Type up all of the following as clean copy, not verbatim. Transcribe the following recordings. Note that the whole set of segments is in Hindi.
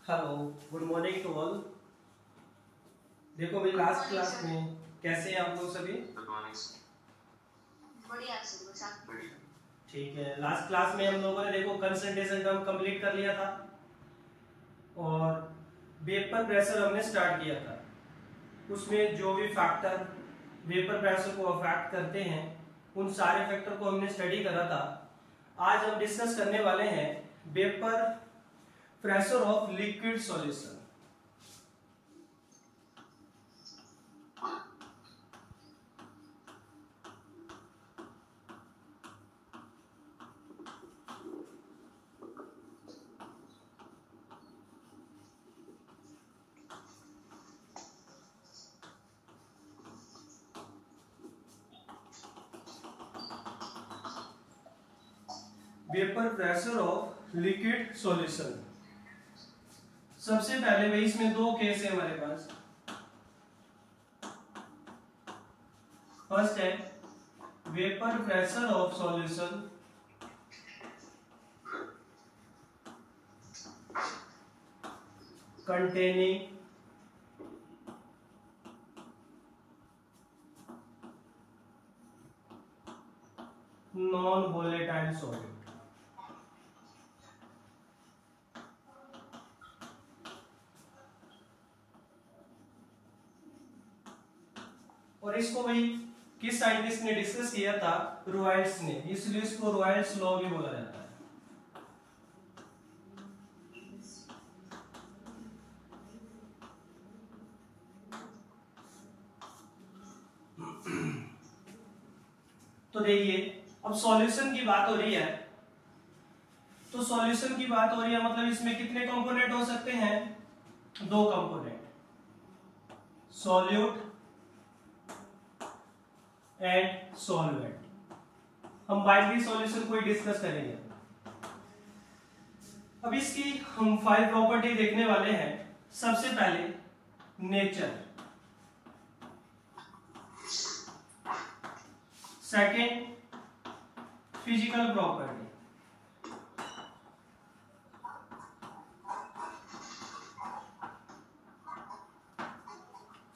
Hello, good morning to all. देखो भाई लास्ट क्लास में कैसे हैं आप लोग सभी? बढ़िया। ठीक है, लास्ट क्लास में हम लोगों ने देखो कंसंट्रेशन टर्म कंप्लीट कर लिया था और वेपर प्रेशर हमने स्टार्ट किया था। उसमें जो भी फैक्टर वेपर प्रेशर को अफेक्ट करते हैं उन सारे फैक्टर को हमने स्टडी करा था। आज हम डिस्कस करने वाले हैं vapour pressure of liquid solution. Vapour pressure of liquid solution. सबसे पहले भाई इसमें दो केस है हमारे पास। फर्स्ट है vapour pressure of solution containing non-volatile solid। और इसको भाई किस साइंटिस्ट ने डिस्कस किया था? रॉयल्स ने, इसलिए इसको रॉयल्स लॉ भी बोला जाता है। तो देखिए अब सॉल्यूशन की बात हो रही है, तो सॉल्यूशन की बात हो रही है मतलब इसमें कितने कंपोनेंट हो सकते हैं? दो कंपोनेंट, सॉल्यूट एंड सॉल्वेंट। हम बाइनरी सॉल्यूशन को ही डिस्कस करेंगे। अब इसकी हम 5 प्रॉपर्टी देखने वाले हैं। सबसे पहले नेचर, सेकेंड फिजिकल प्रॉपर्टी,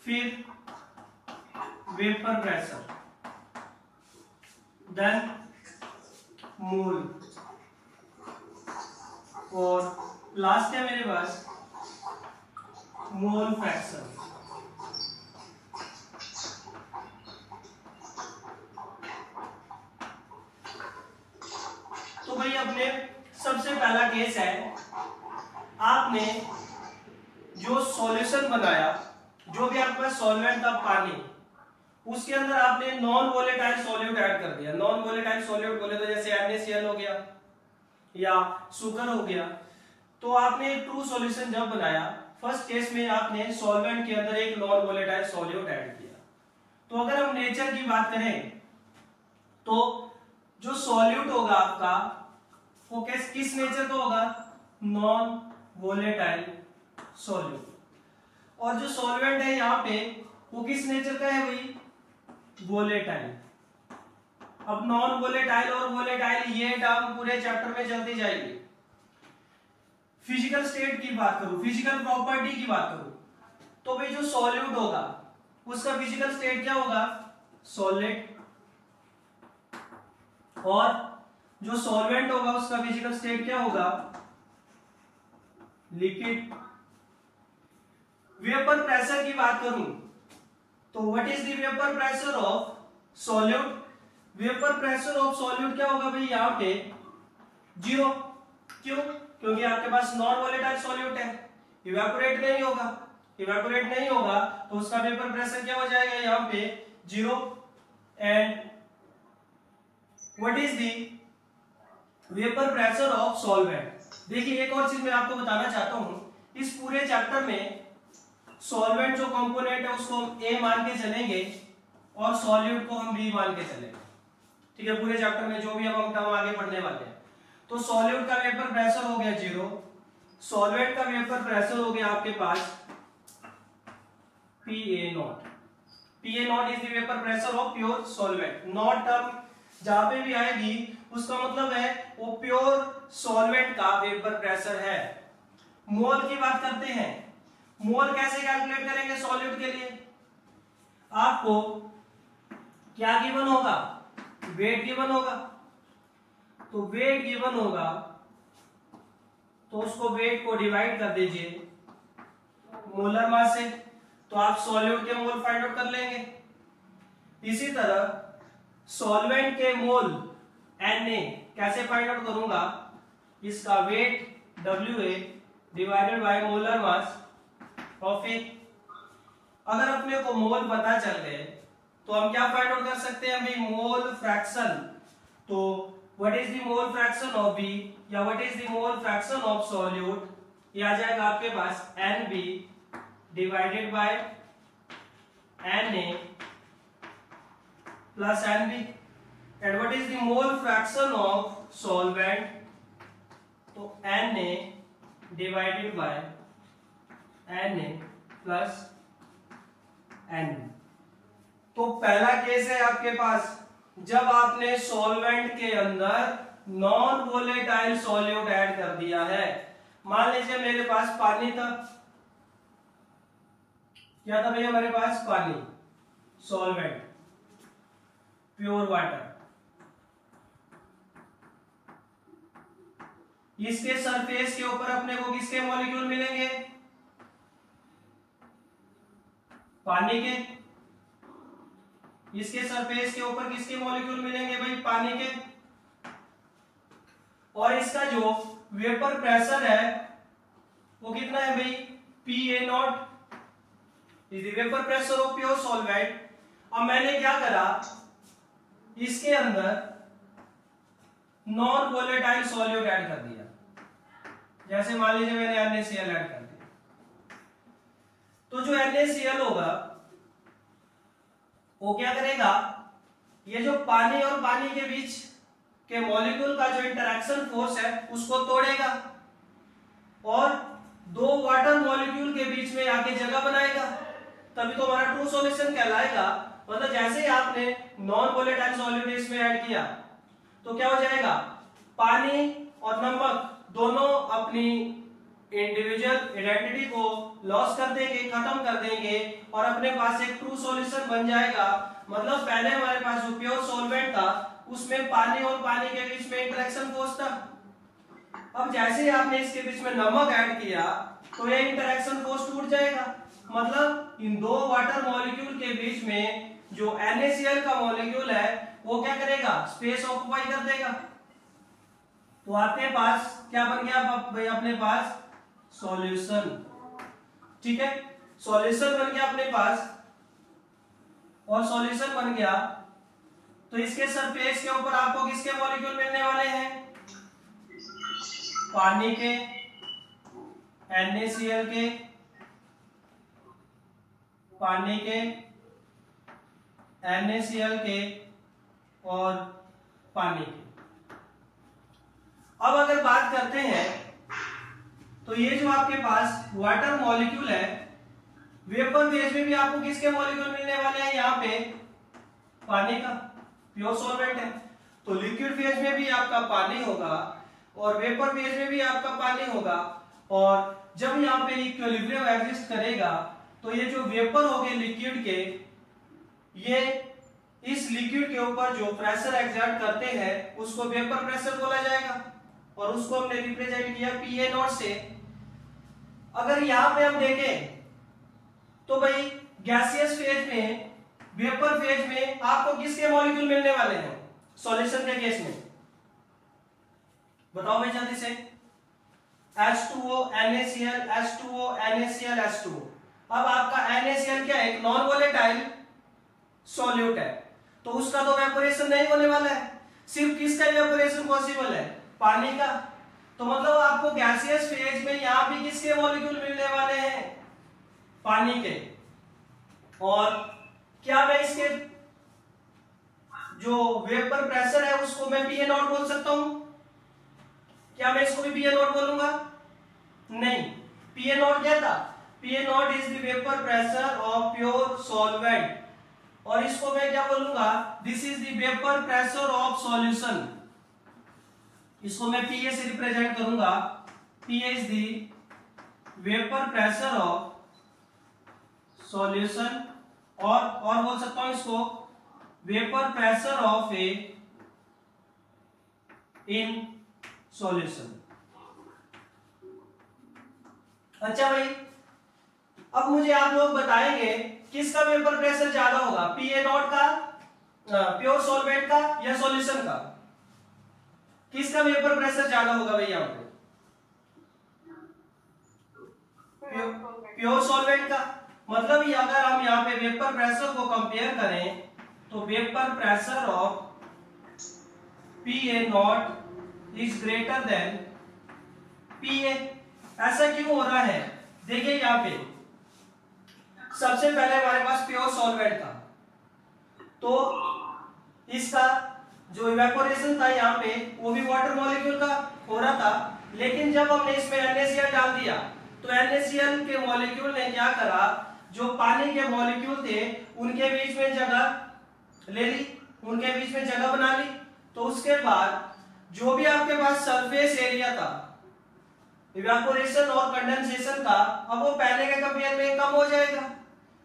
फिर वेपर प्रेशर, देन मोल, और लास्ट है मेरे पास मोल फ्रैक्शन। तो भाई अपने सबसे पहला केस है, आपने जो सॉल्यूशन बनाया, जो भी आपके पास सॉल्वेंट था पानी, उसके अंदर आपने नॉन वोलेटाइल सॉल्यूट ऐड कर दिया। नॉन वोलेटाइल सॉल्यूट बोले तो जैसे NaCl हो गया या शुगर हो गया। तो आपने ट्रू सॉल्यूशन जब बनाया, फर्स्ट केस में आपने सॉल्वेंट के अंदर एक नॉन वोलेटाइल सॉल्यूट ऐड किया। तो अगर हम नेचर की बात करें तो जो सॉल्यूट होगा आपका वो किस नेचर का होगा? Non volatile solute. और जो सॉल्वेंट है यहाँ पे वो किस नेचर का है भाई? वोलेटाइल। अब नॉन वोलेटाइल और वोलेटाइल ये टर्म पूरे चैप्टर में चलती जाएगी। फिजिकल स्टेट की बात करूं, फिजिकल प्रॉपर्टी की बात करूं, तो भाई जो सॉल्यूट होगा उसका फिजिकल स्टेट क्या होगा? सॉलिड। और जो सॉल्वेंट होगा उसका फिजिकल स्टेट क्या होगा? लिक्विड। वेपर प्रेशर की बात करूं तो what is the vapour pressure of solute? Vapour pressure of solute क्या होगा भाई? यहाँ पे 0। क्यों? क्योंकि आपके पास नॉन वोलेटाइल सॉल्यूट है, इवेपोरेट नहीं होगा। इवेपोरेट नहीं होगा तो उसका वेपर प्रेशर क्या हो जाएगा? यहाँ पे 0। And what is the vapour pressure of solvent? देखिए एक और चीज मैं आपको बताना चाहता हूं, इस पूरे चैप्टर में सॉल्वेंट जो कंपोनेंट है उसको हम A मान के चलेंगे और सॉल्यूट को हम B मान के चलेंगे। ठीक है, पूरे चैप्टर में जो भी अब हम टर्म आगे पढ़ने वाले हैं। तो सॉल्यूट का वेपर प्रेशर हो गया 0, सॉल्वेंट का वेपर प्रेशर हो गया आपके पास PA0। PA0 is the vapour pressure of pure solvent. Not term जहां पे भी आएगी उसका मतलब है वो प्योर सॉल्वेंट का वेपर प्रेशर है। मोल की बात करते हैं। मोल कैसे कैलकुलेट करेंगे सॉल्यूट के लिए? आपको क्या गिवन होगा? वेट गिवन होगा। तो वेट गिवन होगा तो उसको वेट को डिवाइड कर दीजिए मोलर मास से, तो आप सॉल्यूट के मोल फाइंड आउट कर लेंगे। इसी तरह सॉल्वेंट के मोल Na कैसे फाइंड आउट करूंगा? इसका weight WA divided by molar mass of A। अगर अपने को मोल पता चल गए तो हम क्या फाइंड आउट कर सकते हैं भाई? Mole fraction. तो what is the mole fraction of B या what is the mole fraction of solute? ये आ जाएगा आपके पास NB divided by Na plus NB। And what is the mole fraction of solvent? तो Na divided by Na plus NB। तो पहला केस है आपके पास जब आपने सॉल्वेंट के अंदर नॉन वोलेटाइल सॉल्यूट ऐड कर दिया है। मान लीजिए मेरे पास पानी था, क्या था भैया हमारे पास? पानी, सॉल्वेंट, प्योर वाटर। इसके सरफेस के ऊपर अपने को किसके मॉलिक्यूल मिलेंगे? पानी के। इसके सरफेस के ऊपर किसके मॉलिक्यूल मिलेंगे भाई? पानी के। और इसका जो वेपर प्रेशर है वो कितना है भाई? PA0 is the vapour pressure of pure solvent. अब मैंने क्या करा? इसके अंदर नॉन वोलेटाइल सॉल्यूट ऐड कर दिया। जैसे मान लीजिए मैंने NaCl ऐड कर दिया, तो जो NaCl होगा वो क्या करेगा? ये जो पानी और पानी के बीच के मॉलिक्यूल का जो इंटरेक्शन फोर्स है उसको तोड़ेगा और दो वाटर मॉलिक्यूल के बीच में आके जगह बनाएगा, तभी तो हमारा ट्रू सॉल्यूशन कहलाएगा। मतलब जैसे ही आपने नॉन वोलेटाइल सॉल्यूट इसमें ऐड किया तो क्या हो जाएगा? पानी और नमक दोनों अपनी इंडिविजुअल आइडेंटिटी को लॉस कर देंगे, खत्म कर देंगे और अपने पास एक ट्रू सॉल्यूशन बन जाएगा। मतलब पहले हमारे पास जो प्योर सॉल्वेंट था उसमें पानी और पानी के बीच में इंटरेक्शन फोर्स था। अब जैसे ही आपने इसके बीच में नमक ऐड किया तो ये इंटरेक्शन फोर्स टूट जाएगा। मतलब इन दो वाटर मॉलिक्यूल के बीच में जो NaCl का मॉलिक्यूल है वो क्या करेगा? स्पेस ऑक्युपाई कर देगा। तो आपके पास क्या बन गया भाई? अपने पास सॉल्यूशन। ठीक है, सॉल्यूशन बन गया अपने पास। और सॉल्यूशन बन गया तो इसके सरफेस के ऊपर आपको किसके मॉलिक्यूल मिलने वाले हैं? पानी के, NaCl के, पानी के, NaCl के और पानी के। अब अगर बात करते हैं तो ये जो आपके पास वाटर मॉलिक्यूल है, वेपर फेज में भी आपको किसके मॉलिक्यूल मिलने वाले हैं? यहाँ पे पानी का, प्योर सॉल्वेंट है। तो लिक्विड फेज में भी आपका पानी होगा और वेपर फेज में भी आपका पानी होगा। और जब यहाँ पे इक्विलिब्रियम एग्जिस्ट करेगा तो ये जो वेपर हो गए लिक्विड के, ये इस लिक्विड के ऊपर जो प्रेशर एक्सर्ट करते हैं उसको वेपर प्रेशर बोला जाएगा और उसको हमने रिप्रेजेंट किया PA0 से। अगर यहाँ पे हम देखें तो भाई गैसियस फेज में, वेपर फेज में आपको किसके मॉलिक्यूल मिलने वाले हैं सॉल्यूशन के केस में? बताओ भाई जल्दी से। H2O NaCl H2O NaCl H2O। अब आपका NaCl क्या है? एक नॉन वोलेटाइल सॉल्यूट है, तो उसका तो वेपोरेशन नहीं होने वाला है। सिर्फ किसका वेपोरेशन पॉसिबल है? पानी का। तो मतलब आपको गैसियस फेज में यहां भी किसके मॉलिक्यूल मिलने वाले हैं? पानी के। और क्या मैं इसके जो वेपर प्रेशर है उसको मैं PA0 बोल सकता हूं? क्या मैं इसको भी PA0 बोलूंगा? नहीं। PA0 क्या था? PA0 is the vapour pressure of pure solvent. और इसको मैं क्या बोलूंगा? This is the vapour pressure of solution. इसको मैं PA से रिप्रेजेंट करूंगा। PA is the vapour pressure of solution, और बोल सकता हूं इसको vapour pressure of A in solution. अच्छा भाई, अब मुझे आप लोग बताएंगे किसका वेपर प्रेशर ज्यादा होगा, PA0 का, प्योर सॉल्वेंट का या सॉल्यूशन का? किसका वेपर प्रेशर ज्यादा होगा भाई यहाँ पे? प्योर सॉल्वेंट का। मतलब ये अगर हम यहाँ पे वेपर प्रेशर को कंपेयर करें तो vapour pressure of PA0 is greater then PA। ऐसा क्यों हो रहा है? देखिए यहाँ पे सबसे पहले हमारे पास प्योर सॉल्वेंट था, तो इसका जो इवेपोरेशन था यहाँ पे वो भी वाटर मॉलिक्यूल का हो रहा था, लेकिन जब हमने इसमें NaCl डाल दिया तो NaCl के मॉलिक्यूल ने क्या करा, जो पानी के मॉलिक्यूल थे उनके बीच में जगह ले ली, उनके बीच में जगह बना ली। तो उसके बाद जो भी आपके पास सरफेस एरिया था इवेपोरेशन और कंडेंसेशन का, अब वो पहले के कंपेयर में कम हो जाएगा।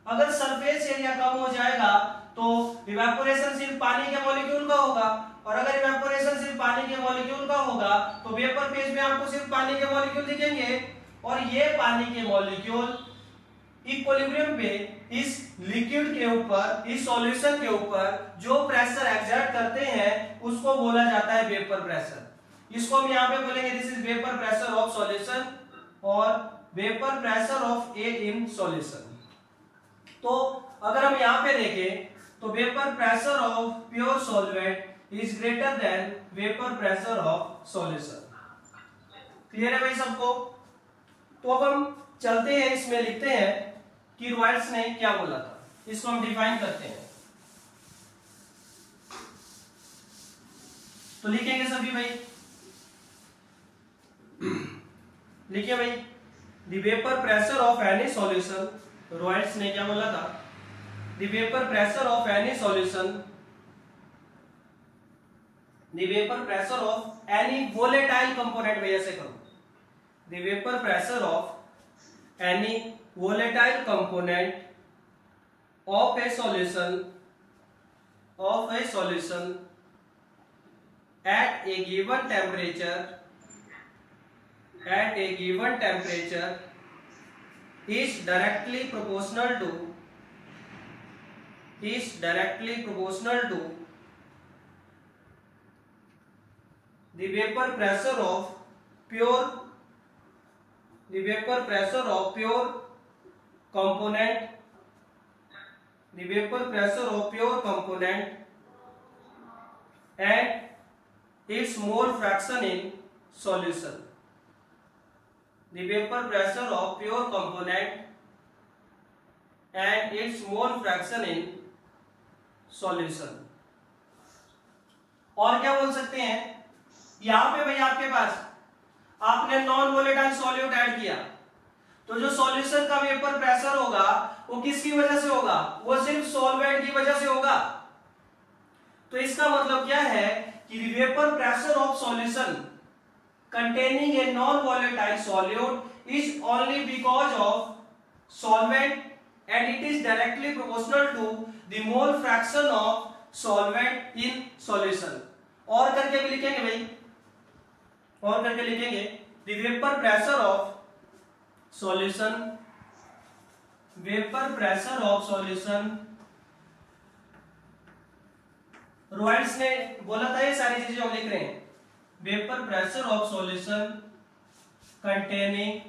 अगर सरफेस एरिया कम हो जाएगा तो इवेपोरेशन सिर्फ पानी के मॉलिक्यूल का होगा, और अगर इवेपोरेशन सिर्फ पानी के मॉलिक्यूल का होगा तो वेपर फेज में आपको सिर्फ पानी के मॉलिक्यूल दिखेंगे, और ये पानी के मॉलिक्यूल इक्विलिब्रियम पे इस लिक्विड के ऊपर, इस सॉल्यूशन के ऊपर जो प्रेशर एक्सर्ट करते हैं उसको बोला जाता है वेपर प्रेशर। इसको हम यहाँ पे बोलेंगे this is vapour pressure of solution और vapour pressure of A in solution. तो अगर हम यहाँ पे देखें तो vapour pressure of pure solvent is greater than vapour pressure of solution. Clear है भाई सबको? तो अब हम चलते हैं, इसमें लिखते हैं कि रॉयल्स ने क्या बोला था, इसको हम डिफाइन करते हैं। तो लिखेंगे सभी भाई, लिखिए भाई, the vapour pressure of any solution, Royals ने क्या बोला था, the vapour pressure of any solution, the vapour pressure of any volatile component, भैया से करो, the vapour pressure of any volatile component of a solution at a given temperature is directly proportional to the vapor pressure of pure component, and its mole fraction in solution. The vapor pressure of pure component and its mole fraction in solution. और क्या बोल सकते हैं, यहां पे भाई आपके पास आपने नॉन वोलेटाइल सॉल्यूट ऐड किया, तो जो सॉल्यूशन का वेपर प्रेशर होगा वो किसकी वजह से होगा, वो सिर्फ सॉल्वेंट की वजह से होगा। तो इसका मतलब क्या है कि vapour pressure of solution containing a non volatile solute is only because of solvent and it is directly proportional to the mole fraction of solvent in solution। और करके भी लिखेंगे भाई, और करके लिखेंगे the vapor pressure of solution, Royals ने बोला था ये सारी चीजें हम लिख रहे हैं, vapour pressure of solution containing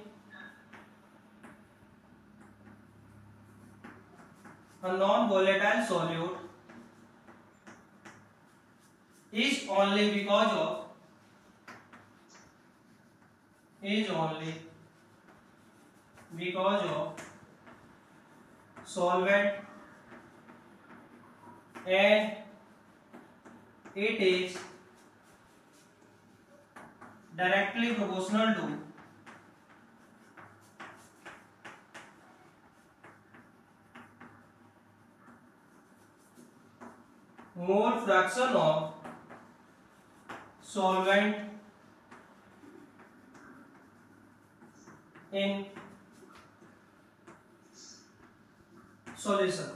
a non-volatile solute is only because of solvent and it is directly proportional to mole fraction of solvent in solution.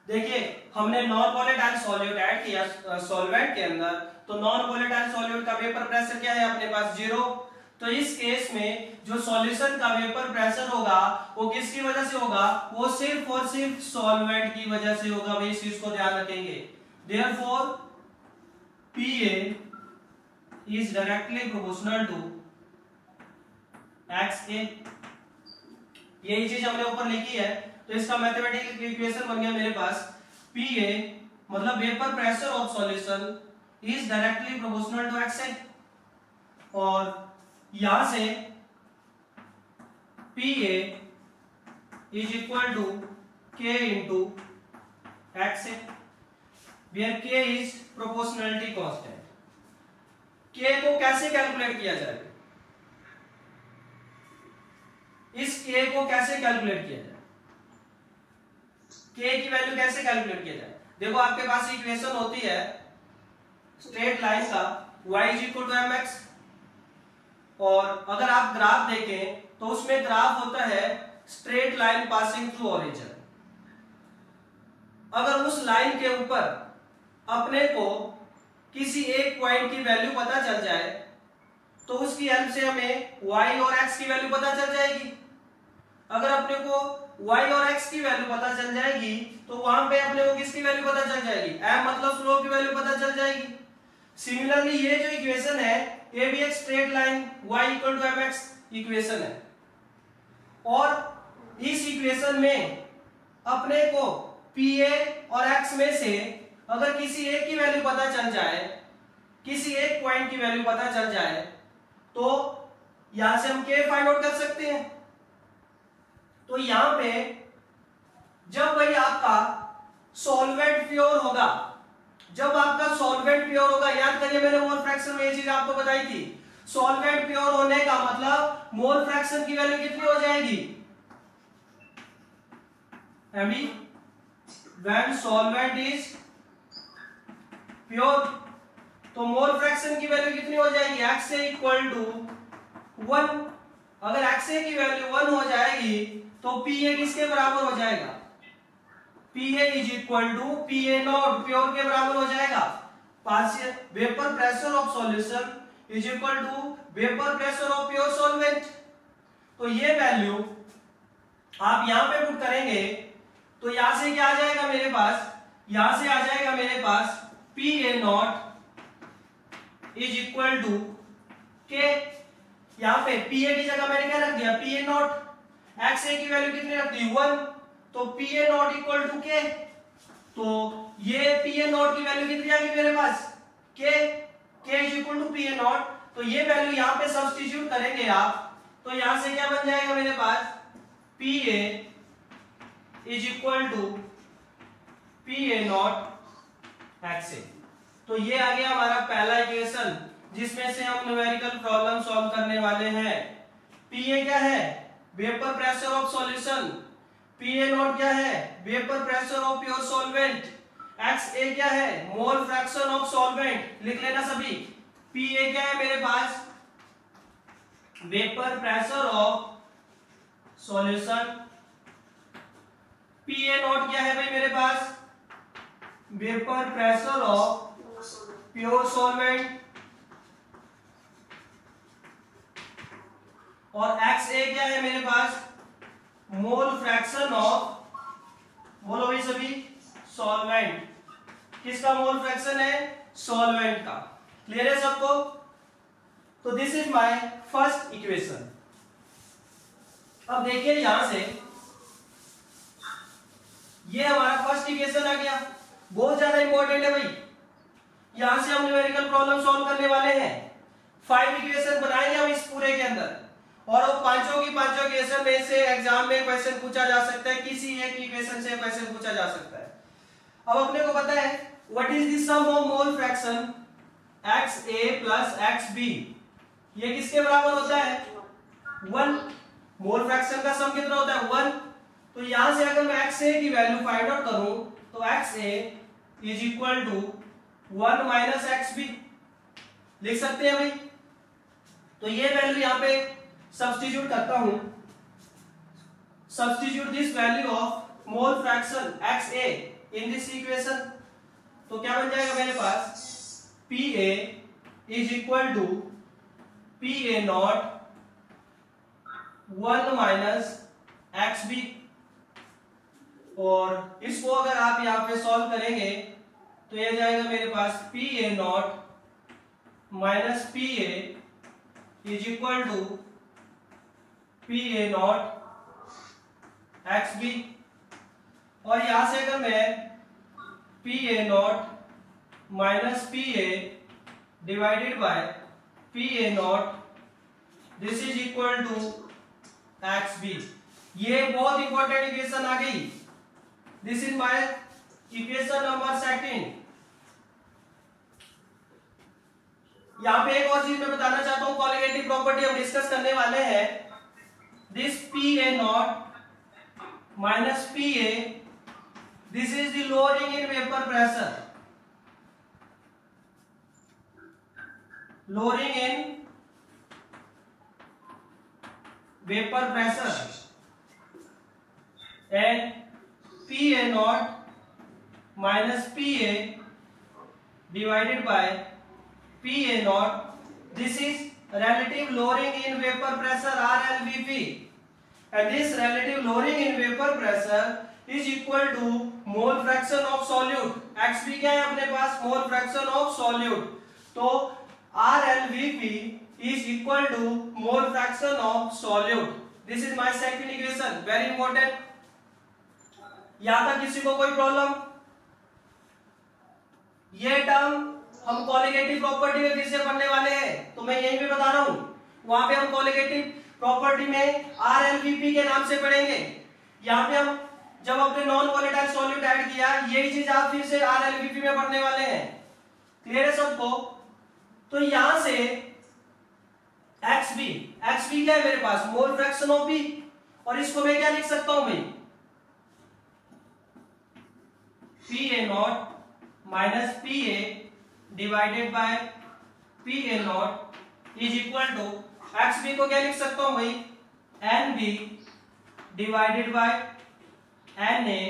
देखिए हमने नॉन वोलेटाइल सॉल्यूट ऐड किया सॉल्वेंट के अंदर, तो नॉन वोलेटाइल सॉल्यूट का वेपर प्रेशर क्या है अपने पास 0। तो इस केस में जो सॉल्यूशन का वेपर प्रेशर होगा वो किसकी वजह से होगा, वो सिर्फ और सिर्फ सॉल्वेंट की वजह से होगा। भाई इस चीज को ध्यान रखेंगे। Therefore PA is directly proportional to XA। यही चीज हमने ऊपर लिखी है, तो इसका मैथमेटिकल इक्वेशन बन गया मेरे पास PA मतलब vapour pressure of solution is directly proportional to XA, और यहां से PA is equal to K into XA, where K is proportionality constant. K को कैसे कैलकुलेट किया जाएगा, इस K को कैसे कैलकुलेट किया जाए, K की वैल्यू कैसे कैलकुलेट किया जाए। देखो आपके पास इक्वेशन होती है स्ट्रेट लाइन का y is equal to mx, और अगर आप ग्राफ देखें तो उसमें ग्राफ होता है straight line passing through origin. अगर उस लाइन के ऊपर अपने को किसी एक पॉइंट की वैल्यू पता चल जाए तो उसकी हेल्प से हमें y और x की वैल्यू पता चल जाएगी। अगर अपने को y और x की वैल्यू पता चल जाएगी तो वहां पे अपने को किसकी वैल्यू पता चल जाएगी, m मतलब स्लोप की वैल्यू पता चल जाएगी। सिमिलरली ये जो इक्वेशन है ये भी एक straight line y equal to mx equation है, और इस इक्वेशन में अपने को PA और x में से अगर किसी एक की वैल्यू पता चल जाए, किसी एक पॉइंट की वैल्यू पता चल जाए, तो यहां से हम K फाइंड आउट कर सकते हैं। तो यहां पे जब भाई आपका सॉल्वेंट प्योर होगा, जब आपका सॉल्वेंट प्योर होगा, याद करिए मैंने मोल फ्रैक्शन में ये चीज आपको बताई थी, सॉल्वेंट प्योर होने का मतलब मोल फ्रैक्शन की वैल्यू कितनी हो जाएगी, अभी व्हेन सॉल्वेंट इज प्योर, तो मोल फ्रैक्शन की वैल्यू कितनी हो जाएगी, XA इक्वल टू 1। अगर XA की वैल्यू 1 हो जाएगी तो PA किसके बराबर हो जाएगा, PA is equal to PA not pure के बराबर हो जाएगा। Partial vapour pressure of solution is equal to vapour pressure of pure solvent. तो ये वैल्यू आप यहां पे पुट करेंगे तो यहां से क्या आ जाएगा मेरे पास, यहां से आ जाएगा मेरे पास PA not is equal to K। यहां पे PA की जगह मैंने क्या रख दिया, PA नॉट, XA की वैल्यू कितनी रख दी 1, तो PA not equal to K। तो ये PA नॉट की वैल्यू कितनी आ गई मेरे पास, K is equal to PA not. तो ये वैल्यू यहां पे सब्स्टिट्यूट करेंगे आप, तो यहां से क्या बन जाएगा मेरे पास, PA is equal to PA not XA। तो ये आ गया हमारा पहला इक्वेशन जिसमें से हम न्यूमेरिकल प्रॉब्लम सॉल्व करने वाले हैं। PA क्या है, vapour pressure of solution, PA not क्या है, vapour pressure of pure solvent, XA क्या है, मोल फ्रैक्शन ऑफ सॉल्वेंट। लिख लेना सभी। PA क्या है मेरे पास, vapour pressure of solution, PA not क्या है भाई मेरे पास, vapour pressure of pure solvent, और XA क्या है मेरे पास, मोल फ्रैक्शन ऑफ, बोलो भाई सभी, सॉल्वेंट। किसका मोल फ्रैक्शन है, सॉल्वेंट का। क्लियर है सबको। तो this is my first equation. अब देखिए यहां से ये हमारा फर्स्ट इक्वेशन आ गया, बहुत ज्यादा इंपॉर्टेंट है भाई। यहां से हम न्यूमेरिकल प्रॉब्लम सॉल्व करने वाले हैं। 5 इक्वेशन बनाएंगे हम इस पूरे के अंदर, और वो पांचों इक्वेशन में से एग्जाम में क्वेश्चन पूछा जा सकता है, किसी एक इक्वेशन से क्वेश्चन पूछा जा सकता है। अब अपने को पता है what is the sum of mole fraction XA plus XB, ये किसके बराबर होता है, 1। मोल फ्रैक्शन का सम कितना होता है, 1। तो यहां से अगर मैं XA की वैल्यू फाइंड आउट करूं तो XA is equal to 1 minus XB लिख सकते हैं भाई। तो ये वैल्यू यहां पे सब्स्टिट्यूट करता हूं, substitute this value of mole fraction XA in this equation, तो क्या बन जाएगा मेरे पास PA is equal to PA not 1 minus XB, और इसको अगर आप यहाँ पे सॉल्व करेंगे तो ये जाएगा मेरे पास PA not minus PA is equal to PA not XB, और यहां से अगर मैं PA not minus PA divided by PA not this is equal to XB, ये बहुत इंपॉर्टेंट इक्वेशन आ गई। This is my equation number 2। यहां पे एक और चीज मैं बताना चाहता हूं, कॉलिगेटिव प्रॉपर्टी हम डिस्कस करने वाले हैं। This PA not minus PA, this is the lowering in vapour pressure, lowering in vapour pressure, and PA not minus PA divided by PA naught, this is relative lowering in vapor pressure RLVP, and this relative lowering in vapor pressure is equal to mole fraction of solute। XB क्या है अपने पास, mole fraction of solute, तो RLVP is equal to mole fraction of solute। This is my second equation, very important। यहां तक किसी को कोई प्रॉब्लम? ये टर्म हम कॉलिगेटिव प्रॉपर्टी में फिर से पढ़ने वाले हैं, तो मैं यहीं पे बता रहा हूं, वहां पे हम कॉलिगेटिव प्रॉपर्टी में RLVP के नाम से पढ़ेंगे। यहां पे हम जब अपने नॉन वोलेटाइल सॉल्यूट ऐड किया, यही चीज आप फिर से RLVP में पढ़ने वाले हैं। क्लियर है सबको? तो यहां से XB क्या है मेरे पास, मोल फ्रैक्शन ऑफ B, और इसको मैं क्या लिख सकता हूं भाई, PA not minus PA divided by PA not is equal to XB को क्या लिख सकता हूं भाई, NB divided by NA,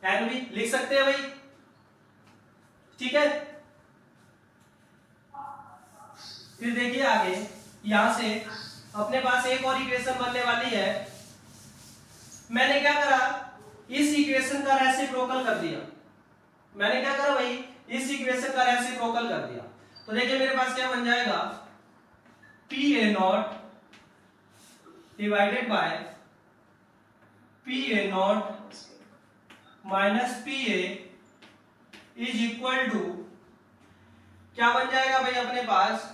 NB लिख सकते हैं भाई, ठीक है। फिर देखिए आगे, यहां से अपने पास एक और इक्वेशन बनने वाली है। मैंने क्या करा, इस इक्वेशन का रेसिप्रोकल कर दिया। मैंने क्या करा भाई, इस इक्वेशन का रेसिप्रोकल कर दिया, तो देखिए मेरे पास क्या बन जाएगा, PA not divided by PA not minus PA is equal to क्या बन जाएगा भाई अपने पास,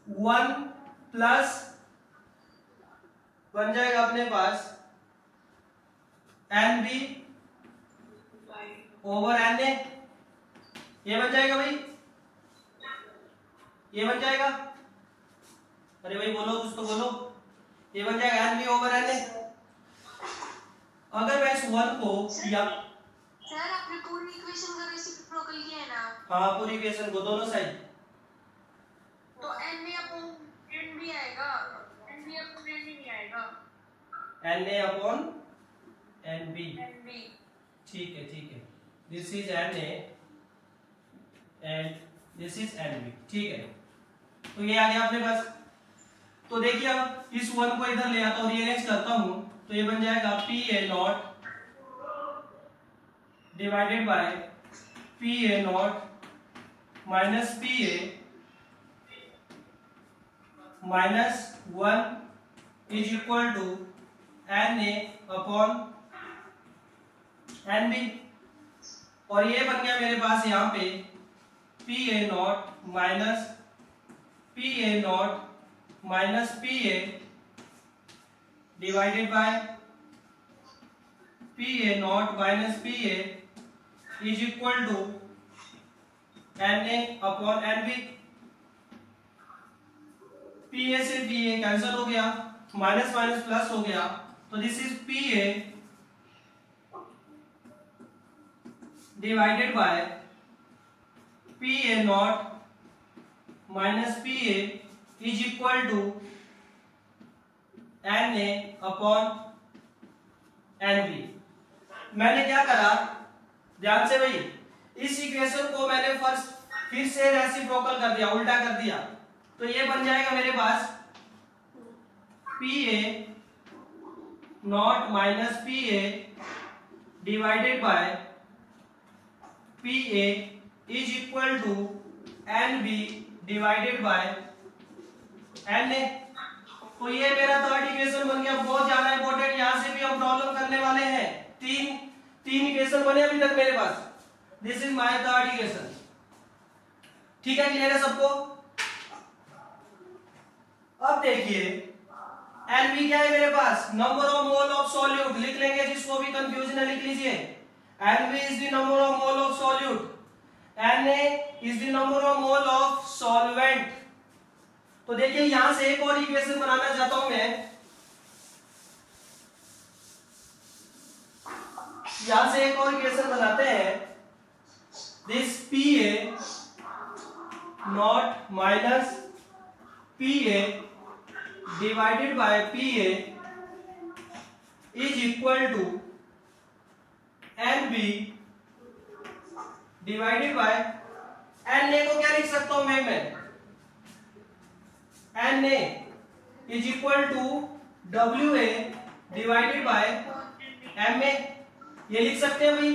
1 प्लस बन जाएगा अपने पास NB ओवर NA, ये बन जाएगा भाई, ये बन जाएगा, अरे भाई बोलो, कुछ तो बोलो, ये बन जाएगा NB ओवर NA। अगर मैं इस 1 को या सर आपने पूरी इक्वेशन का रेसिप्रोकल किया है ना? हाँ पूरी इक्वेशन को दोनों साइड, तो NA अपॉन NB आएगा, NB अपॉन NA नहीं आएगा, NA अपॉन NB, NB ठीक है ठीक है, this is NA and this is NB, ठीक है। तो ये आ गया अपने पास। तो देखिए अब इस 1 को इधर ले आता हूं, रीअरेंज करता हूं, तो ये बन जाएगा PA not divided by PA not minus PA minus 1 is equal to NA upon NB, और ये बन गया मेरे पास यहाँ पे PA not minus PA divided by PA not minus PA is equal to NA upon NB। PA से PA कैंसिल हो गया, माइनस माइनस प्लस हो गया, तो this is PA divided by PA not minus PA is equal to Na/NV। मैंने क्या करा, ध्यान से भाई, इस इक्वेशन को मैंने फिर से रेसिप्रोकल कर दिया, उल्टा कर दिया, तो ये बन जाएगा मेरे पास Pa not minus Pa divided by Pa is equal to NV divided by Na। तो ये मेरा थर्ड इक्वेशन बन गया। बहुत ज्यादा इंपॉर्टेंट, यहां से भी हम प्रॉब्लम करने वाले हैं। तीन इक्वेशन बने अभी तक मेरे पास। This is my third equation. ठीक है, क्लियर है सबको? अब देखिए NV क्या है मेरे पास, number of mole of solute. लिख लेंगे, जिसको भी कंफ्यूजन है लिख लीजिए। NV is the number of mole of solute, Na is the number of mole of solvent. तो देखिए यहां से एक और इक्वेशन बनाना चाहता हूं मैं। यहां से एक और इक्वेशन बनाते हैं। This Pa not minus Pa divided by Pa is equal to NB divided by Na को क्या लिख सकता हूं मैं Na is equal to WA divided by Ma। ये लिख सकते हैं भाई,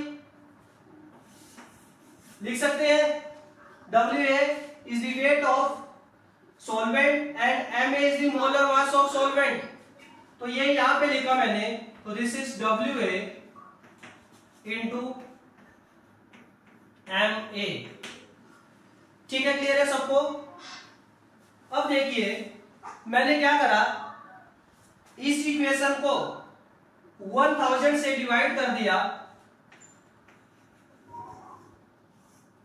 लिख सकते हैं। WA is the weight of solvent and Ma is the molar mass of solvent। तो ये यहां पे लिखा मैंने, तो this is WA into Ma। ठीक है, क्लियर है सबको? अब देखिए मैंने क्या करा, इस इक्वेशन को 1000 से डिवाइड कर दिया,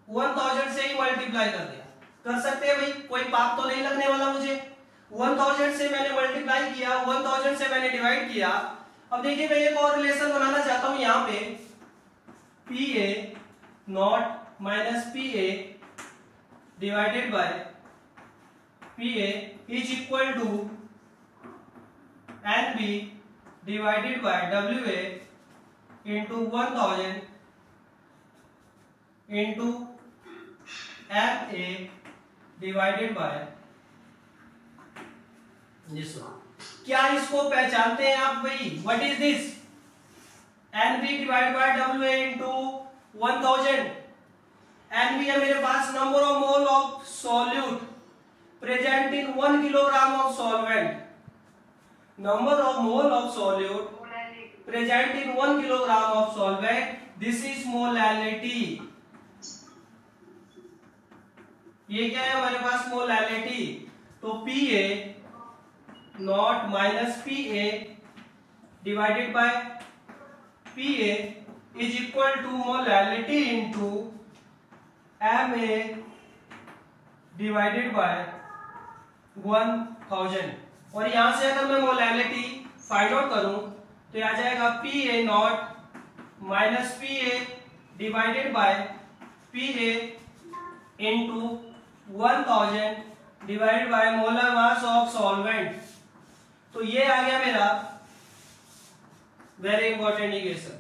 1000 से ही मल्टीप्लाई कर दिया। कर सकते हैं भाई, कोई पाप तो नहीं लगने वाला मुझे। 1000 से मैंने मल्टीप्लाई किया, 1000 से मैंने डिवाइड किया। अब देखिए मैं एक और रिलेशन बनाना चाहता हूं यहां पे, Pa not minus Pa divided by Pa is equal to NB divided by WA into 1000 into Ma divided by this one. क्या इसको पहचानते हैं आप भाई? What is this? NB divide by WA into 1000। NB है मेरे पास number of mole of solute present in 1 kilogram of solvent. Number of mole of solute present in 1 kilogram of solvent, this is molality। ये क्या है हमारे पास? मोलैलिटी। तो Pa not minus Pa divided by Pa is equal to molality into Ma divided by 1000। और यहां से अगर मैं मोलैलिटी फाइंड आउट करूं तो आ जाएगा Pa not minus Pa divided by Pa into 1000 divided by molar mass of solvent. तो ये आ गया मेरा वेरी इंपॉर्टेंट इक्वेशन।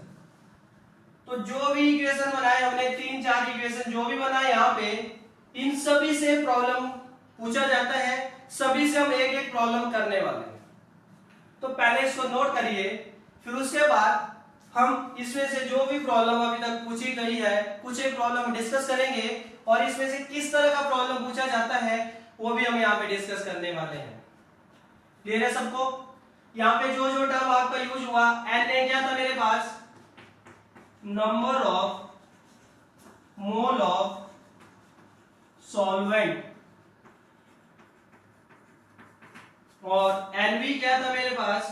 तो जो भी इक्वेशन बनाए हमने, 3-4 इक्वेशन जो भी बनाए यहाँ पे, इन सभी से प्रॉब्लम पूछा जाता है। सभी से हम एक एक प्रॉब्लम करने वाले हैं। तो पहले इसको नोट करिए, फिर उसके बाद हम इसमें से जो भी प्रॉब्लम अभी तक पूछी गई है, कुछ एक प्रॉब्लम डिस्कस करेंगे और इसमें से किस तरह का प्रॉब्लम पूछा जाता है वो भी हम यहाँ पे डिस्कस करने वाले हैं। क्लियर है सबको? यहाँ पे जो जो टर्म आपका यूज हुआ, Na क्या था मेरे पास? Number of mole of solvent. और Nv क्या था मेरे पास?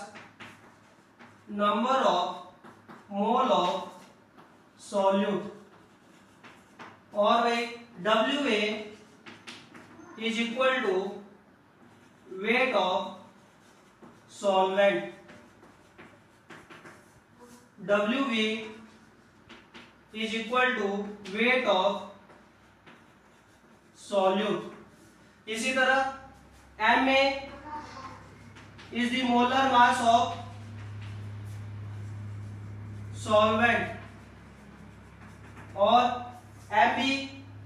Number of mole of solute. और भाई WA is equal to weight of solvent. WV is equal to weight of solute. इसी तरह Ma is the molar mass of solvent और Mb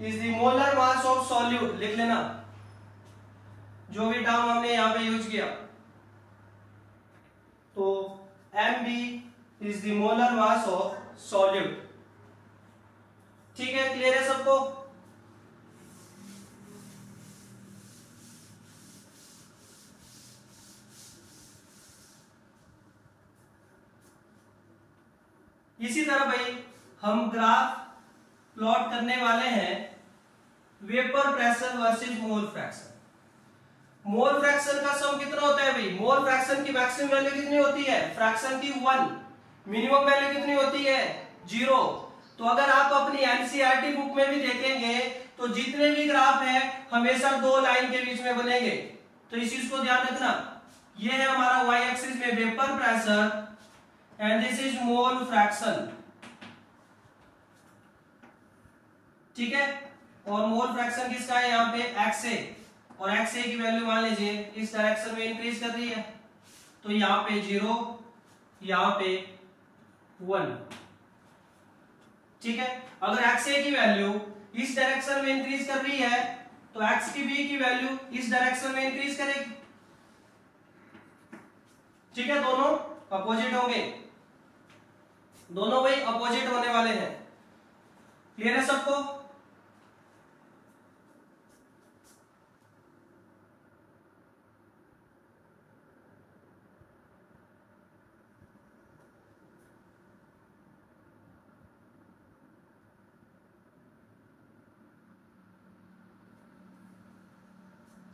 is the molar mass of solute. लिख लेना जो भी टर्म हमने यहां पे यूज किया। तो Mb is the molar mass of solute. ठीक है, क्लियर है सबको? इसी तरह भाई हम ग्राफ प्लॉट करने वाले हैं vapour pressure versus mole fraction. Mole fraction का सम कितना होता है भाई? मोल फ्रैक्शन की मैक्सिमम वैल्यू कितनी होती है? फ्रैक्शन की 1। मिनिमम वैल्यू कितनी होती है? 0। तो अगर आप अपनी एनसीईआरटी बुक में भी देखेंगे तो जितने भी ग्राफ है हमेशा दो लाइन के बीच में बनेंगे। तो इस चीज को ध्यान रखना। ये है हमारा वाई एक्सिस में vapour pressure and this is mole fraction. ठीक है, और मोल फ्रैक्शन किसका है? यहाँ पे XA, और XA की वैल्यू मान लीजिए इस डायरेक्शन में इंक्रीज कर रही है, तो यहाँ पे 0, यहाँ पे 1। ठीक है, अगर XA की वैल्यू इस डायरेक्शन में इंक्रीज कर रही है तो XB की वैल्यू इस डायरेक्शन में इंक्रीज करेगी। ठीक है, दोनों अपोजिट होंगे, दोनों भाई अपोजिट होने वाले हैं। क्लियर है सबको?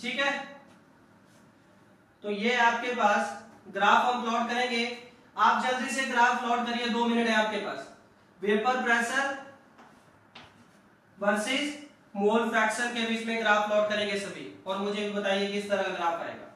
ठीक है, तो ये आपके पास ग्राफ हम प्लॉट करेंगे। आप जल्दी से ग्राफ प्लॉट करिए, 2 मिनट है आपके पास। Vapour pressure versus mole fraction के बीच में ग्राफ प्लॉट करेंगे सभी, और मुझे भी बताइए किस तरह का ग्राफ आएगा।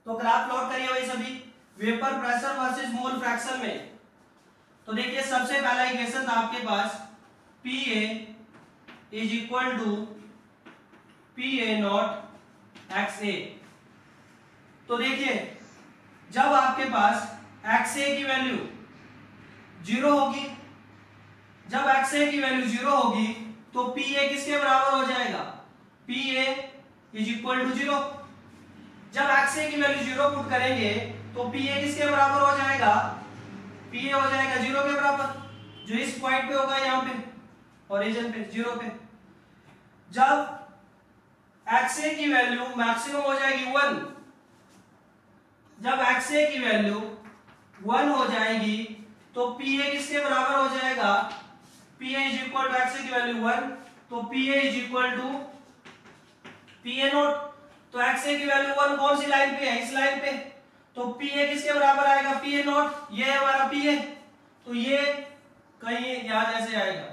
तो ग्राफ प्लॉट करिए भाई सभी vapour pressure versus mole fraction में। तो देखिए सबसे पहला इक्वेशन था आपके पास PA is equal to PA not XA। तो देखिए जब आपके पास XA की वैल्यू 0 होगी, जब XA की वैल्यू 0 होगी तो PA किसके बराबर हो जाएगा? PA is equal to 0। जब XA की वैल्यू 0 पुट करेंगे तो PA किसके बराबर हो जाएगा? PA हो जाएगा 0 के बराबर, जो इस पॉइंट पे होगा, यहाँ पे ओरिजिन पे 0 पे। जब XA की वैल्यू मैक्सिमम हो जाएगी 1, जब XA की वैल्यू 1 हो जाएगी तो PA किसके बराबर हो जाएगा? PA is equal to XA की वैल्यू 1, तो PA is equal to PA naught. तो XA की वैल्यू 1 कौन सी लाइन पे है? इस लाइन पे। तो PA किसके बराबर आएगा? PA naught. ये है हमारा PA, तो ये कहीं यहां जैसे आएगा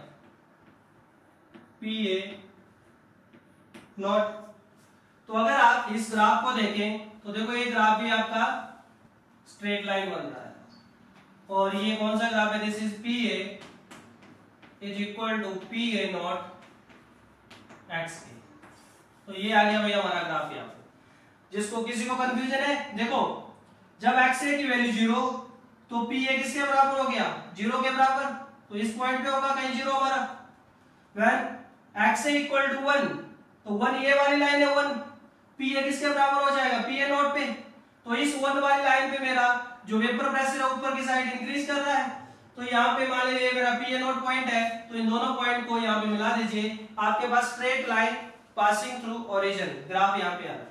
PA नॉट। तो अगर आप इस ग्राफ को देखें तो देखो ये ग्राफ भी आपका स्ट्रेट लाइन बन रहा है, और ये कौन सा ग्राफ है? This is PA is equal to PA not XA। तो ये आ गया भैया हमारा ग्राफ यहाँ पे। जिसको किसी को कंफ्यूजन है, देखो जब XA की वैल्यू 0 तो PA किसके बराबर हो गया? 0 के बराबर, तो इस पॉइंट पे होगा कहीं 0 हमारा। व्हेन XA इक्वल टू 1, तो 1 ये वाली लाइन है 1, PA किसके बराबर हो जाएगा? PA नॉट पे। तो इस 1 वाली लाइन पे मेरा जो वेपर प्रेशर है ऊपर की साइड इंक्रीज कर रहा है, तो यहाँ पे मान लीजिए मेरा PA नॉट पॉइंट है, तो इन दोनों पॉइंट को यहाँ पे मिला दीजिए, आपके पास straight line passing through origin graph यहाँ पे आ रहा है।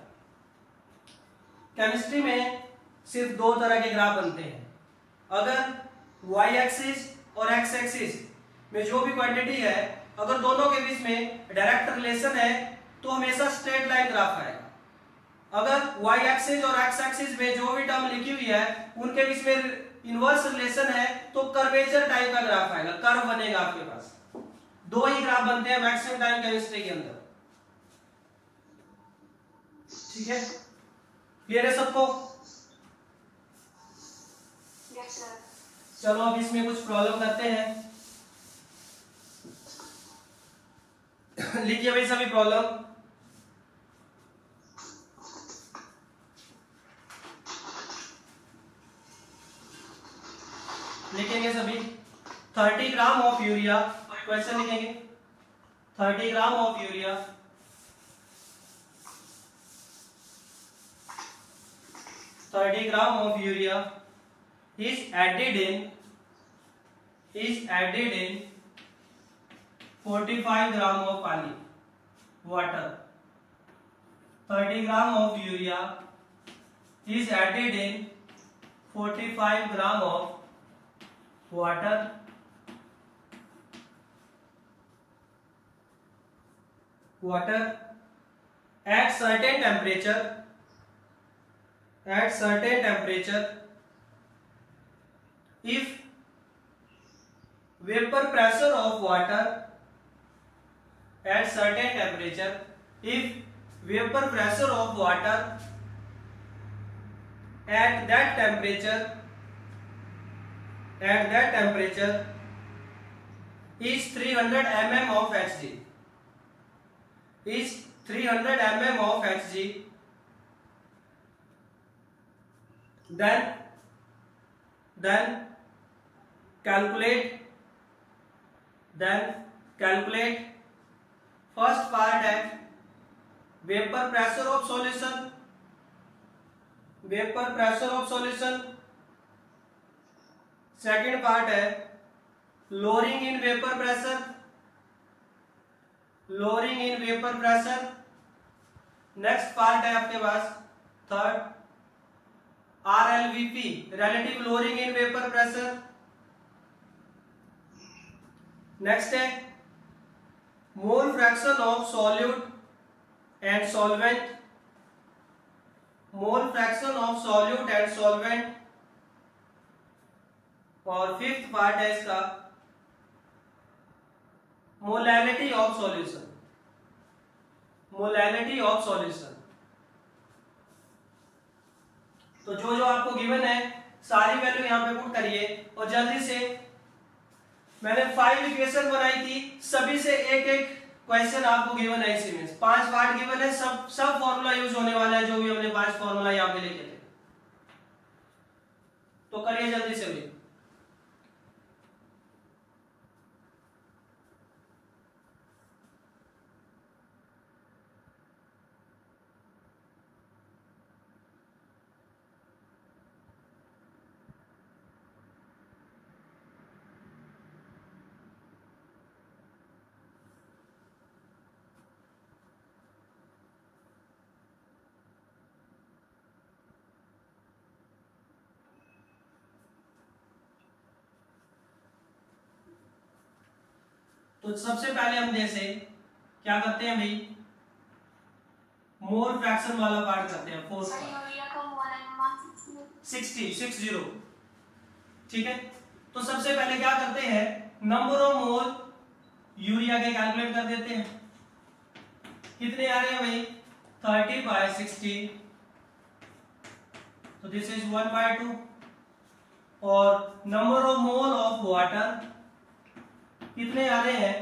केमिस्ट्री में सिर्फ 2 तरह के ग्राफ बनते हैं। अगर y एक्सिस और x एक्सिस में जो भी क्वांटिटी है, अगर दोनों के बीच में डायरेक्ट रिलेशन है तो हमेशा स्ट्रेट लाइन ग्राफ आएगा। अगर y एक्सिस और x एक्सिस में जो भी टर्म लिखी हुई है उनके बीच में इनवर्स रिलेशन है तो कर्वेचर टाइप का ग्राफ आएगा, कर्व बनेगा आपके पास। 2 ही ग्राफ बनते हैं मैक्सिमम टाइम केमिस्ट्री के अंदर। ठीक है, क्लियर है सबको? Yes sir. चलो अब इसमें कुछ प्रॉब्लम करते हैं। लिखिए भाई सभी प्रॉब्लम। लिखेंगे सभी 30 ग्राम ऑफ यूरिया, क्वेश्चन लिखेंगे 30 gram of urea 30 gram of urea is added in 45 gram of पानी water. 30 gram of urea is added in 45 gram of water at certain temperature if vapor pressure of water at certain temperature if vapor pressure of water at that temperature is 300 mm of Hg is 300 mm of Hg, then calculate first part है vapor pressure of solution, second part है lowering in vapor pressure, next part है आपके पास third RLVP relative lowering in vapor pressure, next है mole fraction of solute and solvent, और फिफ्थ पार्ट है इसका मोलैलिटी ऑफ सॉल्यूशन। तो जो आपको गिवन है सारी वैल्यू यहाँ पे पुट करिए और जल्दी से। मैंने 5 इक्वेशन बनाई थी, सभी से एक एक क्वेश्चन आपको गिवन है। इसी में 5 पार्ट गिवन है, सब फॉर्मूला यूज होने वाला है जो भी हमने 5 फॉर्मूला यहाँ पे लिखे थे। तो करिए जल्दी से भी। तो सबसे पहले हम जैसे क्या करते हैं भाई, मोल फ्रैक्शन वाला पार्ट करते हैं। 60 ठीक है। तो सबसे पहले क्या करते हैं, नंबर ऑफ मोल यूरिया के कैलकुलेट कर देते हैं। कितने आ रहे हैं भाई 30/60, तो दिस इज 1/2। और number of mole of water कितने आ रहे हैं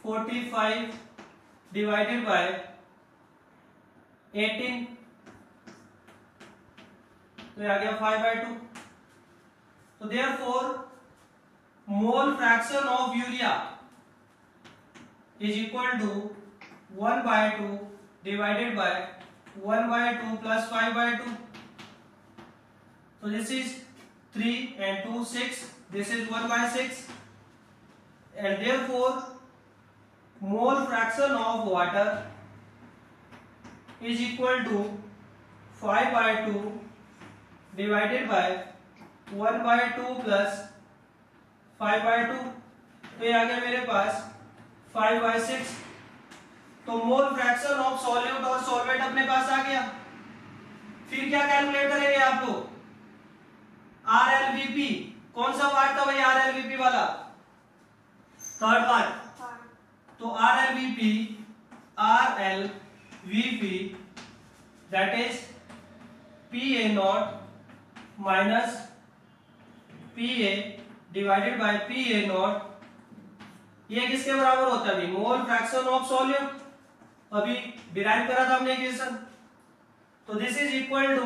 45 डिवाइडेड बाय 18, तो ये आ गया 5/2। तो therefore mole fraction of urea is equal to 1/2 divided by 1/2 plus 5/2। तो this is 3 and 2 6, this is 1/6, and therefore mole fraction of water is equal to 5/2 divided by 1/2 plus 5/2। तो ये आ गया मेरे पास 5/6। तो मोल फ्रैक्शन ऑफ सॉल्यूट और सॉल्वेंट अपने पास आ गया। फिर क्या कैलकुलेट करेंगे आप लोग, RLVP। कौन सा पार्ट था भाई RLVP वाला, थर्ड पार्ट। तो RLVP that is PA not minus PA divided by PA naught, ये किसके बराबर होता है अभी? मोल फ्रैक्शन ऑफ सॉल्यूट, अभी डिराइव करा था हमने इक्वेशन। तो this is equal to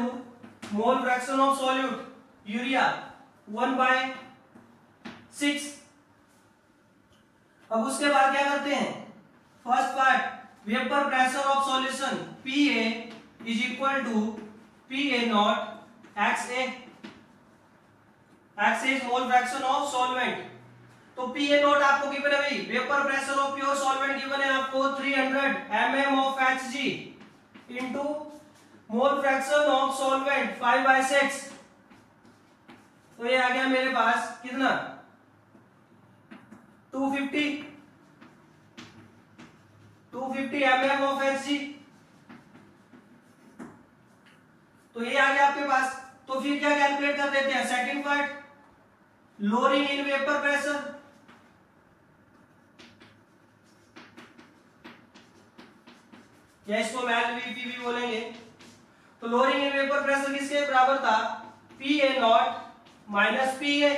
mole fraction of solute urea 1/6। अब उसके बाद क्या करते हैं? First part vapour pressure of solution PA is equal to PA not XA, XA is mole fraction of solvent. तो PA नॉट आपको गिवन है भाई, vapour pressure of pure solvent given है आपको 300 mm of Hg into mole fraction of solvent 5/6। तो ये आ गया मेरे पास कितना? 250 mm ऑफ Hg। तो ये आ गया आपके पास। तो फिर क्या कैलकुलेट कर देते हैं? Second part, lowering in vapour pressure, या इसको LVP भी बोलेंगे। तो लोअरिंग इन वेपर प्रेशर किसके बराबर था? PA not minus PA।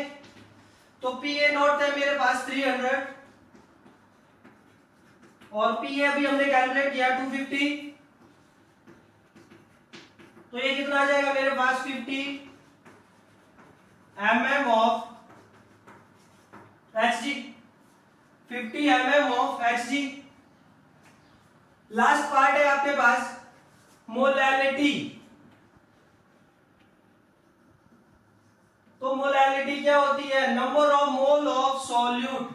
तो PA नॉट है मेरे पास 300 और PA अभी हमने कैलकुलेट किया 250। तो ये कितना आ जाएगा मेरे पास? 50 mm of Hg, 50 mm of Hg। Last part है आपके पास मोलैलिटी। तो मोलैलिटी क्या होती है? Number of mole of solute.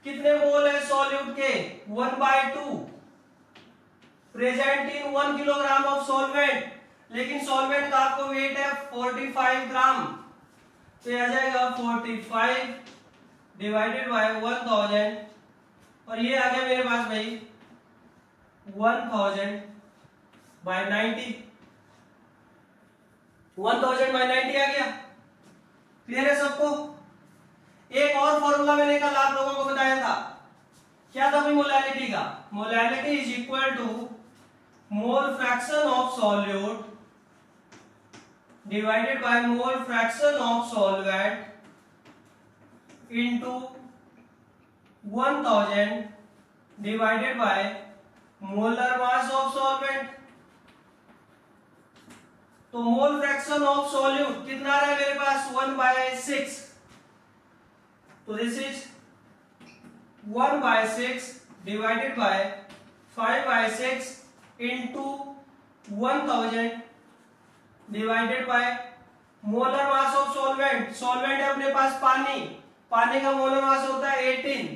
कितने मोल है सॉल्यूट के? 1/2 present in 1 kilogram of solvent, लेकिन सॉल्वेंट का आपको वेट है 45 ग्राम। तो ये आ जाएगा 45 डिवाइडेड बाय 1000, और ये आ गया मेरे पास भाई 1000 बाय 90। 1000 बाय 90 आ गया। क्लियर है सबको? एक और फॉर्मूला मैंने कल आप लोगों को बताया था, क्या था भाई मोलैलिटी का? Molality is equal to mole fraction of solute divided by mole fraction of solvent into 1000 divided by molar mass of solvent. तो मोल फ्रैक्शन ऑफ सॉल्यूट कितना रहा मेरे पास? 1/6। तो this is 1/6 divided by 5/6 into 1000 divided by molar mass of solvent. Solvent है अपने पास पानी, पानी का मोलर मास होता है 18।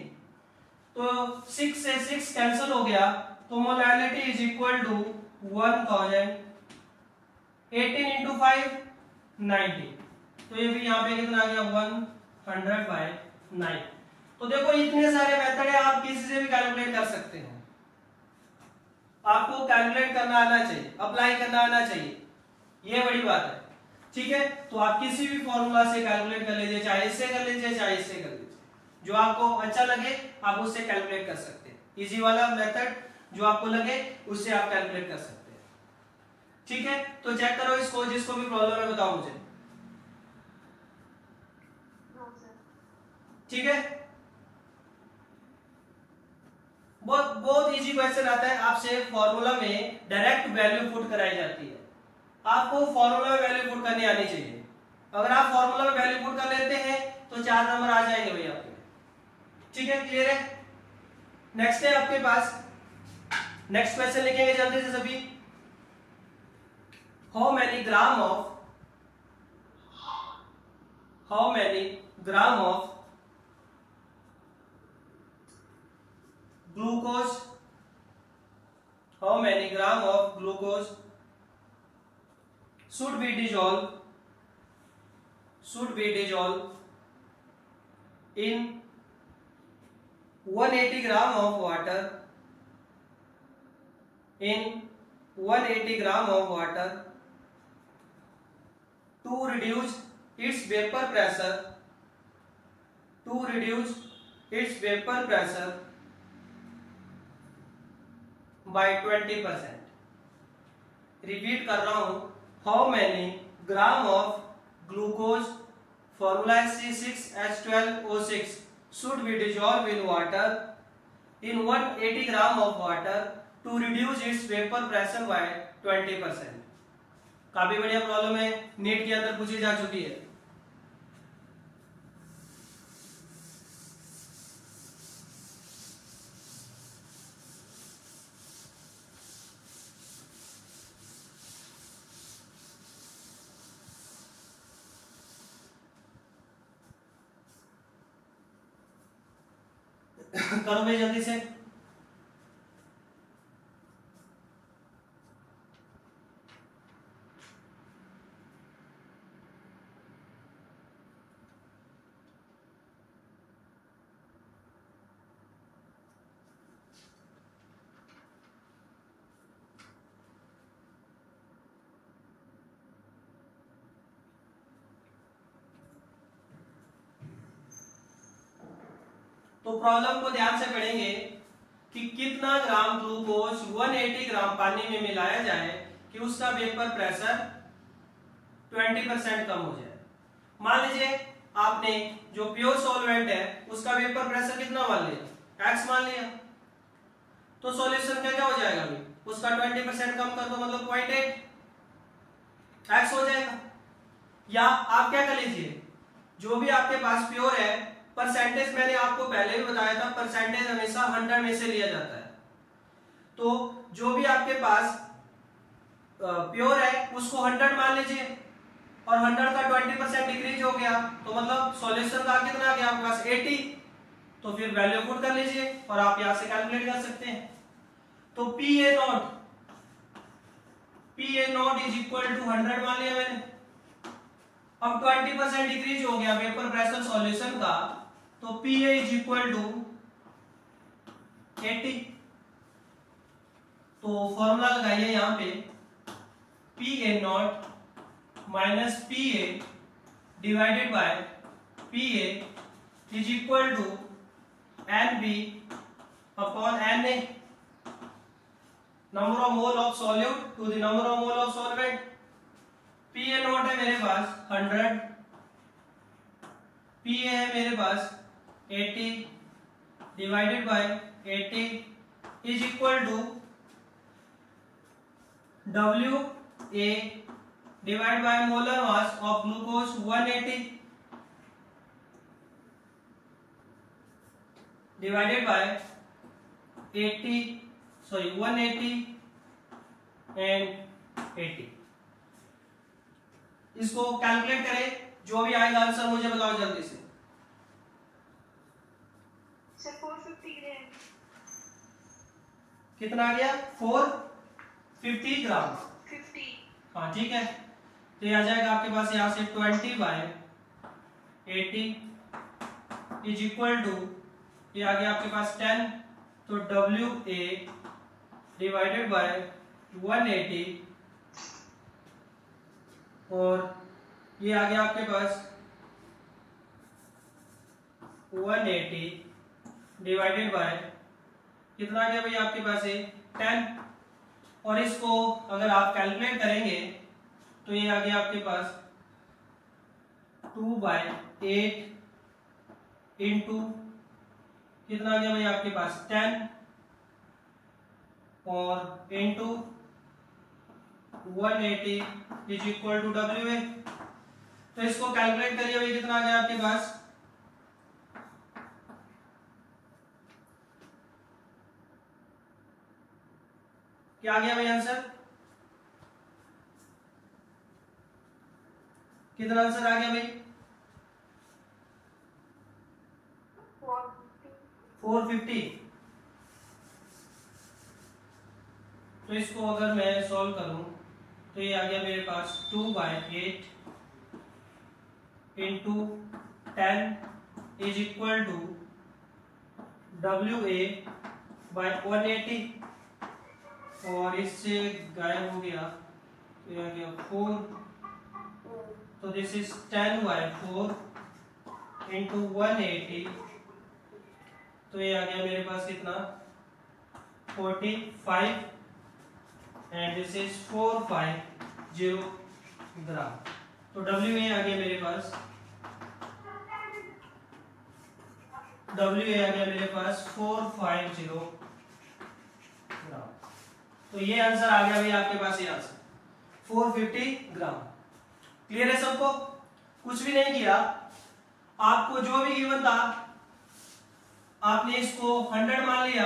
तो 6 से 6 कैंसिल हो गया, तो molality is equal to 1000, 18 into 5 90। तो ये भी यहाँ पे कितना आ गया? 100/9। तो देखो इतने सारे मेथड है, आप किसी से भी कैलकुलेट कर सकते हो। आपको कैलकुलेट करना आना चाहिए, अप्लाई करना आना चाहिए, ये बड़ी बात है। ठीक है, तो आप किसी भी फॉर्मूला से कैलकुलेट कर लीजिए, चाहे इससे कर लीजिए चाहे इससे कर लीजिए, जो आपको अच्छा लगे आप उससे कैलकुलेट कर सकते हैं। इजी वाला मेथड जो आपको लगे उससे आप कैलकुलेट कर सकते हैं। ठीक है, तो चेक करो इसको, जिसको भी प्रॉब्लम है बताओ मुझे। ठीक है, बहुत बहुत इजी क्वेश्चन आता है। आपसे फॉर्मूला में डायरेक्ट वैल्यू पुट कराई जाती है, आपको फॉर्मूला में वैल्यू पुट करनी आनी चाहिए। अगर आप फॉर्मूला में वैल्यू पुट कर लेते हैं तो 4 नंबर आ जाएंगे भैया आपके। ठीक है, क्लियर है? नेक्स्ट है आपके पास, नेक्स्ट क्वेश्चन लिखेंगे जल्दी से सभी। How many gram of glucose, how many gram of glucose should be dissolved in 180 gram of water, to reduce its vapor pressure by 20%. Repeat कर रहा हूं, how many gram of glucose, formula है C6H12O6 should be dissolved in water in 180 gram of water to reduce its vapor pressure by 20%। काफी बढ़िया प्रॉब्लम है, नीट के अंदर पूछी जा चुकी है। करो भाई जल्दी से। तो प्रॉब्लम को ध्यान से पढ़ेंगे कि कितना ग्राम ग्लूकोज 180 ग्राम पानी में मिलाया जाए कि उसका वेपर प्रेशर 20% कम हो जाए। मान लीजिए आपने जो प्योर सॉल्वेंट है उसका वेपर प्रेशर कितना मान लिया, x मान लिया, तो सॉल्यूशन क्या क्या हो जाएगा अभी, उसका 20% कम कर दो मतलब 0.8 x हो जाएगा। या आप क्या कर लीजिए, जो भी आपके पास प्योर है, परसेंटेज मैंने आपको पहले भी बताया था, परसेंटेज हमेशा 100 में से लिया जाता है। तो जो भी आपके पास प्योर है उसको 100 मान लीजिए और 100 का 20% डिक्रीज हो गया तो मतलब सॉल्यूशन का कितना आ गया आपके पास 80। तो फिर वैल्यू पुट कर लीजिए और आप यहां से कैलकुलेट कर सकते हैं। तो PA not is equal to 100 मान लिया मैंने। अब 20% डिक्रीज हो गया वेपर प्रेशर सॉल्यूशन का, तो PA इज इक्वल टू 80। तो फॉर्मूला लगाइए यहां पे, PA not minus PA divided by PA is equal to NB upon NA, number of mole of solute to the number of mole of solvent. PA naught है मेरे पास 100, PA है मेरे पास 80 divided by 80 is equal to WA divide by molar mass of glucose 180 divided by 180 and 80। इसको कैलकुलेट करें, जो भी आएगा आंसर मुझे बताओ जल्दी से। सर 450 ग्राम। कितना आ गया, 450 ग्राम। 50। हाँ ठीक है, तो ये आ जाएगा आपके पास यहाँ से 20/80 इज इक्वल टू, ये आ गया आपके पास 10, तो WA डिवाइडेड बाय 180 और ये आ गया आपके पास 180 डिवाइडेड बाय कितना आ गया भाई आपके पास है 10, और इसको अगर आप कैलकुलेट करेंगे तो ये आ गया आपके पास 2/8 इंटू कितना आ गया भाई आपके पास 10 और into 180 is equal to WA। तो इसको कैलकुलेट करिए भाई, कितना आ गया आपके पास, क्या आ गया भाई आंसर, कितना आंसर आ गया भाई, 450। तो इसको अगर मैं सॉल्व करूं तो ये आ गया मेरे पास 2/8 into 10 is equal to WA by 180 और इससे गायब हो गया तो ये आ गया 4, तो दिस इज 10/4 इंटू 180, तो ये आ गया मेरे पास कितना 45 एंड दिस इज 450 ग्राम। तो W ए आ गया मेरे पास, W ए आ गया मेरे पास 450 ग्राम। तो ये आंसर आ गया भाई आपके पास, ये आंसर 450 ग्राम। क्लियर है सबको? कुछ भी नहीं किया, आपको जो भी गिवन था आपने इसको 100 मान लिया,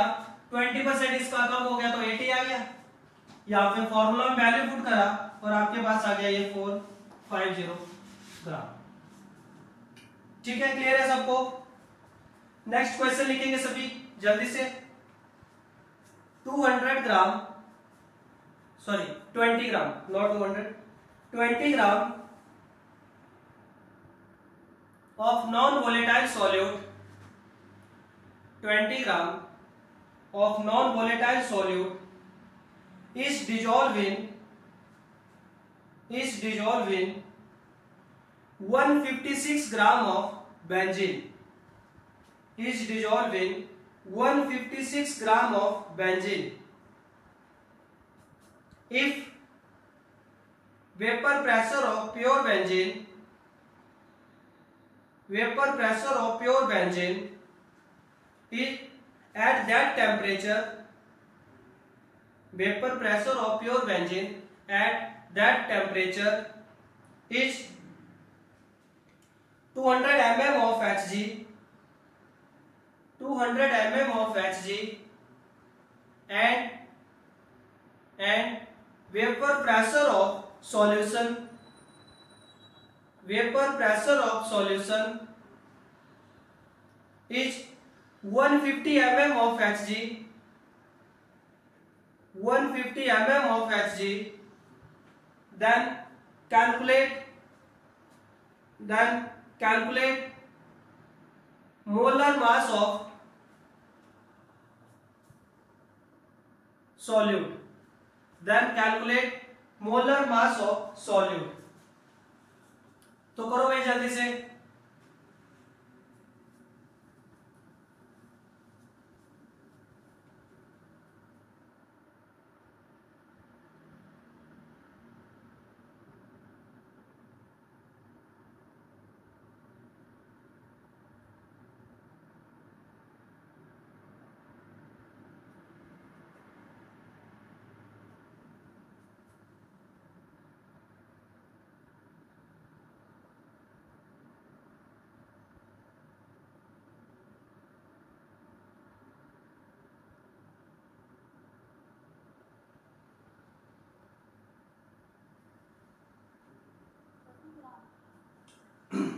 20% इसका कम हो गया तो 80 आ गया, या फिर फॉर्मूला में वैल्यू पुट करा और आपके पास आ गया ये 450 ग्राम। ठीक है, क्लियर है सबको? नेक्स्ट क्वेश्चन लिखेंगे सभी जल्दी से। 200 gram, sorry 20 gram, not 200, 20 gram of non-volatile solute, 20 gram of non-volatile solute is dissolved in 156 gram of benzene, is dissolved in 156 gram of benzene. If vapor pressure of pure benzene is at that temperature, vapor pressure of pure benzene at that temperature is 200 mm of Hg, 200 mm of Hg, and vapor pressure of solution is 150 mm of Hg, 150 mm of Hg, then calculate molar mass of solute, तो करो भाई जल्दी से।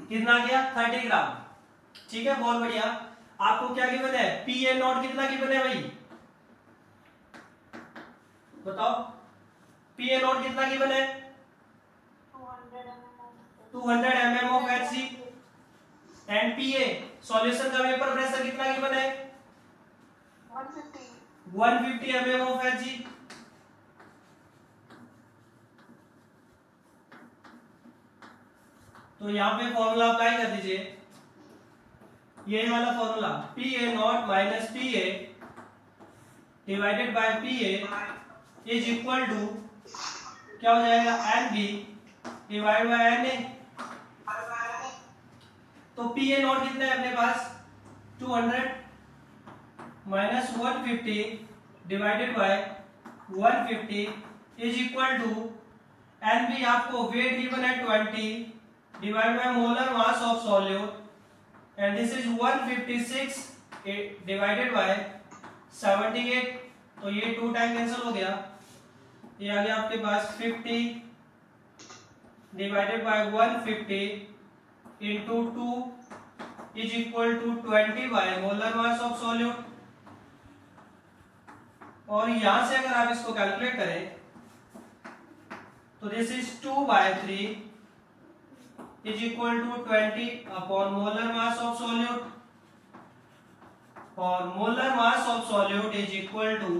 कितना गया? 30 ग्राम। ठीक है, बहुत बढ़िया। आपको क्या गिवन है? पी ए नॉट कितना गिवन है भाई? बताओ, पी ए नॉट कितना गिवन है? 200 mm of Hg, and P A solution का वेपर प्रेशर कितना गिवन है? 150 mm ऑफ Hg। तो यहाँ पे फॉर्मूला अप्लाई कर दीजिए, ये वाला formula, P A naught minus P A divided by P A is equal to क्या हो जाएगा? N B divide by N A. तो पी ए नॉट कितना है अपने पास? 200 minus 150 divided by 150 is equal to N B, आपको वेट गिवन है 20 divided by molar mass of solute, and this is 156 divided by 78। तो ये 2 टाइम कैंसिल हो गया, ये आ गया आपके पास 50 divided by 150 into 2 is equal to 20 by molar mass of solute। और यहां से अगर आप इसको कैलकुलेट करें तो this is 2 by 3 is equal to 20 upon molar mass of solute, और molar mass of solute is equal to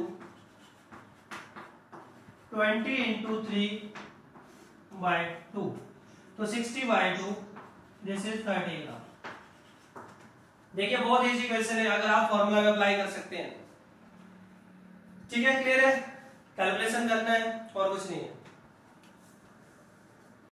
20 into 3 by 2, तो 60 by 2, this is 30 ग्राम। देखिए बहुत इजी क्वेश्चन है, अगर आप फॉर्मूला में अप्लाई कर सकते हैं। ठीक है, क्लियर है? कैलकुलेशन करना है और कुछ नहीं है।